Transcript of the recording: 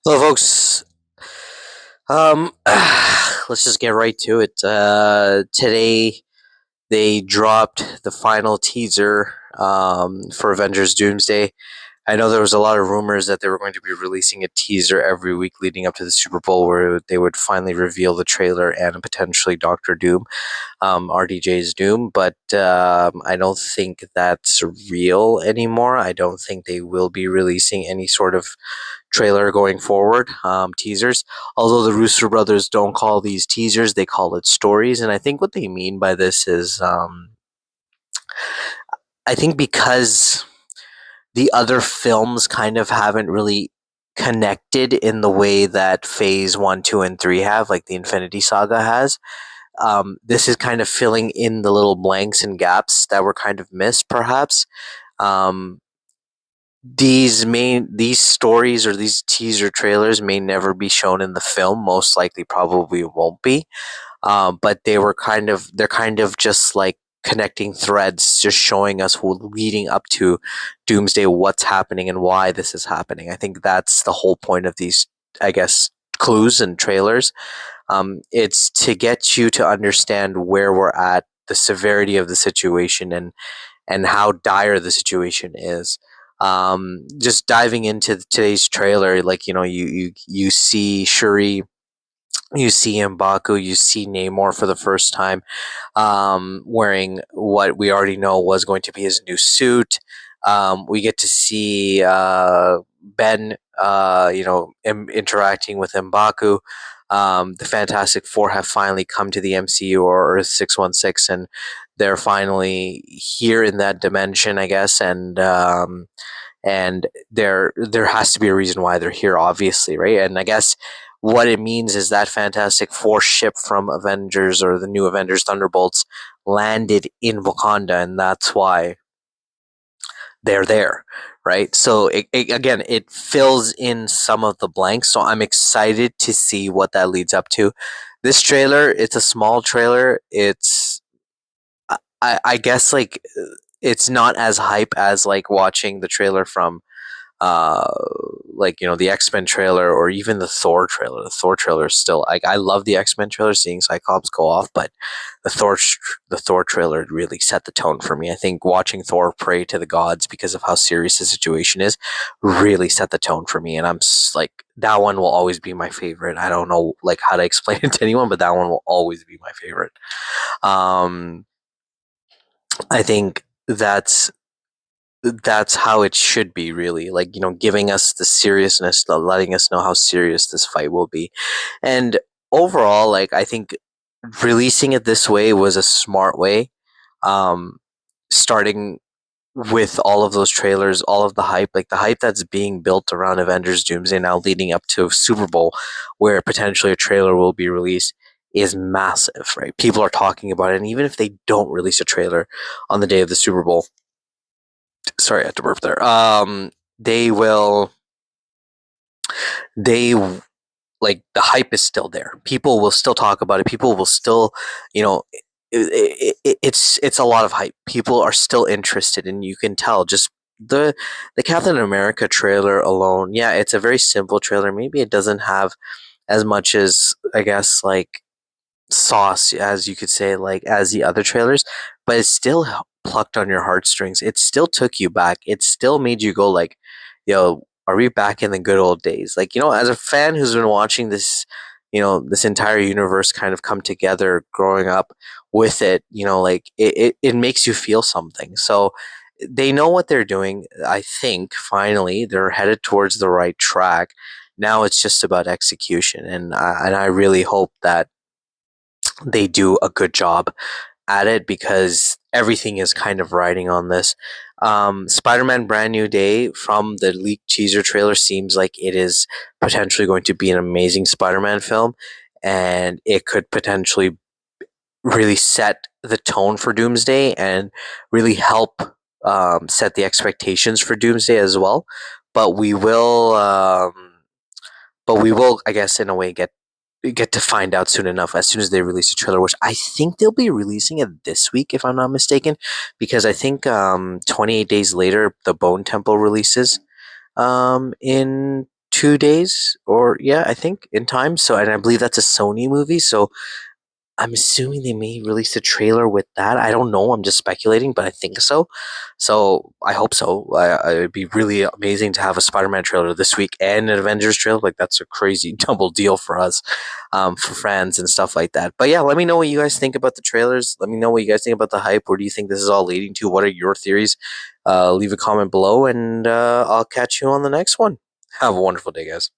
Hello, folks. Let's just get right to it. Today they dropped the final teaser for Avengers Doomsday. I know there was a lot of rumors that they were going to be releasing a teaser every week leading up to the Super Bowl, where they would finally reveal the trailer and potentially Doctor Doom, RDJ's Doom. But I don't think that's real anymore. I don't think they will be releasing any sort of trailer going forward, teasers. Although the Rooster Brothers don't call these teasers, they call it stories. And I think what they mean by this is, I think because the other films kind of haven't really connected in the way that Phase 1, 2, and 3 have, like the Infinity Saga has. This is kind of filling in the little blanks and gaps that were kind of missed, perhaps. Um, these stories or these teaser trailers may never be shown in the film. Most likely, probably won't be. But they're kind of just like connecting threads, just showing us leading up to Doomsday what's happening and why this is happening. I think that's the whole point of these, I guess, clues and trailers. It's to get you to understand where we're at, the severity of the situation, and how dire the situation is. Just diving into today's trailer, like you see Shuri, you see M'Baku, you see Namor for the first time, wearing what we already know was going to be his new suit. We get to see Ben, interacting with M'Baku. The Fantastic Four have finally come to the MCU, or Earth 616, and they're finally here in that dimension, I guess. And there has to be a reason why they're here, obviously, right? And I guess what it means is that Fantastic Four ship from Avengers, or the new Avengers Thunderbolts, landed in Wakanda, and that's why they're there, right? So again, it fills in some of the blanks. So I'm excited to see what that leads up to. This trailer, it's a small trailer. I guess like it's not as hype as like watching the trailer from uh the X-Men trailer, or even the Thor trailer. The Thor trailer is still, I love the X-Men trailer, seeing Cyclops go off, but the Thor trailer really set the tone for me. I think watching Thor pray to the gods because of how serious the situation is really set the tone for me, and like, that one will always be my favorite. I don't know like how to explain it to anyone, but that one will always be my favorite. um I think that's how it should be, really, like, giving us the seriousness, letting us know how serious this fight will be. And overall, like, I think releasing it this way was a smart way. um Starting with all of those trailers, all of the hype, like the hype that's being built around Avengers Doomsday now leading up to Super Bowl, where potentially a trailer will be released, is massive, right? People are talking about it, and even if they don't release a trailer on the day of the Super Bowl, sorry, I had to burp there. They will. They like, the hype is still there. People will still talk about it. People will still, you know, it's a lot of hype. People are still interested, and you can tell just the Captain America trailer alone. Yeah, it's a very simple trailer. Maybe it doesn't have as much as, I guess, like, sauce, as you could say, like, as the other trailers, but it still plucked on your heartstrings. It still took you back. It still made you go like, yo, are we back in the good old days? Like, as a fan who's been watching this, this entire universe kind of come together growing up with it, like, it makes you feel something. So they know what they're doing. I think finally they're headed towards the right track. Now it's just about execution, and I really hope that they do a good job at it, because everything is kind of riding on this. Spider-Man Brand New Day, from the leaked teaser trailer, seems like it is potentially going to be an amazing Spider-Man film, and it could potentially really set the tone for Doomsday, and really help set the expectations for Doomsday as well. But we will, I guess, in a way, get to find out soon enough, as soon as they release a trailer, which I think they'll be releasing it this week, if I'm not mistaken, because I think 28 days later the Bone Temple releases in 2 days, or yeah, I think in time. So, and I believe that's a Sony movie. So I'm assuming they may release a trailer with that. I don't know. I'm just speculating, but I think so. So I hope so. It'd be really amazing to have a Spider-Man trailer this week and an Avengers trailer. Like that's a crazy double deal for us, for fans and stuff like that. But yeah, let me know what you guys think about the trailers. Let me know what you guys think about the hype. Where do you think this is all leading to? What are your theories? Leave a comment below, and I'll catch you on the next one. Have a wonderful day, guys.